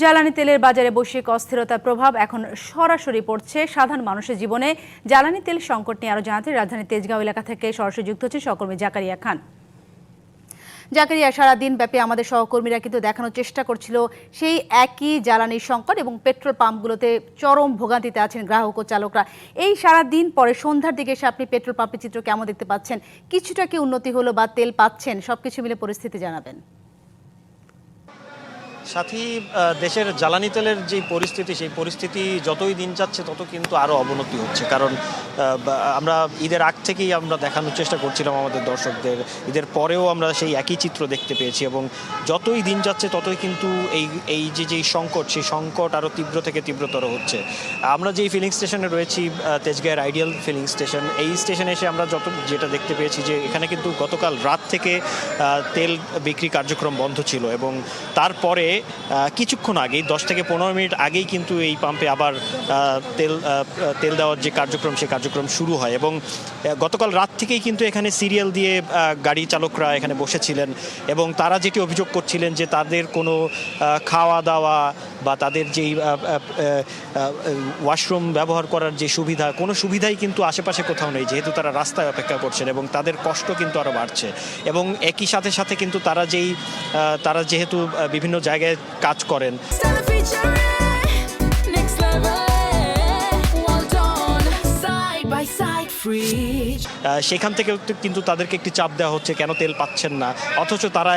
জ্বালানি তেলের বাজারে বৈশ্বিক অস্থিরতার প্রভাব এখন সরাসরি পড়ছে সাধারণ মানুষের জীবনে। জ্বালানি তেল সংকট নিয়ে আরো জানাতে রাজধানীর তেজগাঁও এলাকা থেকে সরাসরি যুক্ত হচ্ছে সহকর্মী জাকারিয়া খান। জাকারিয়া, সারাদিন ব্যাপী আমাদের সহকর্মীরা কিন্তু দেখানোর চেষ্টা করছিল সেই একই জ্বালানির সংকট এবং পেট্রোল পাম্পগুলোতে চরম ভোগান্তিতে আছেন গ্রাহক ও চালকরা। এই সারাদিন পরে সন্ধ্যার দিকে এসে আপনি পেট্রোল পাম্পের চিত্র কেমন দেখতে পাচ্ছেন? কিছুটা কি উন্নতি হলো বা তেল পাচ্ছেন? সবকিছু মিলে পরিস্থিতি জানাবেন। সাথী, দেশের জ্বালানি তেলের যে পরিস্থিতি, সেই পরিস্থিতি যতই দিন যাচ্ছে তত কিন্তু আরও অবনতি হচ্ছে। কারণ আমরা ঈদের আগ থেকেই আমরা দেখানোর চেষ্টা করছিলাম আমাদের দর্শকদের, ঈদের পরেও আমরা সেই একই চিত্র দেখতে পেয়েছি এবং যতই দিন যাচ্ছে ততই কিন্তু এই যেই সংকট, সেই সংকট আরও তীব্র থেকে তীব্রতর হচ্ছে। আমরা যেই ফিলিং স্টেশনে রয়েছি, তেজগাঁয়ের আইডিয়াল ফিলিং স্টেশন, এই স্টেশনে এসে আমরা যেটা দেখতে পেয়েছি যে এখানে কিন্তু গতকাল রাত থেকে তেল বিক্রি কার্যক্রম বন্ধ ছিল এবং তারপরে কিছুক্ষণ আগেই 10 থেকে 15 মিনিট আগেই কিন্তু এই পাম্পে আবার তেল দেওয়ার যে কার্যক্রম, সেই কার্যক্রম শুরু হয় এবং গতকাল রাত থেকেই কিন্তু এখানে সিরিয়াল দিয়ে গাড়ি চালকরা এখানে বসেছিলেন এবং তারা যেটি অভিযোগ করছিলেন যে তাদের কোনো খাওয়া দাওয়া বা তাদের যেই ওয়াশরুম ব্যবহার করার যে সুবিধা, কোনো সুবিধাই কিন্তু আশেপাশে কোথাও নেই, যেহেতু তারা রাস্তায় অপেক্ষা করছেন এবং তাদের কষ্ট কিন্তু আরও বাড়ছে। এবং একই সাথে সাথে কিন্তু তারা যেহেতু বিভিন্ন জায়গায় কাজ করেন, সেখান থেকেও কিন্তু তাদেরকে একটি চাপ দেওয়া হচ্ছে কেন তেল পাচ্ছেন না, অথচ তারা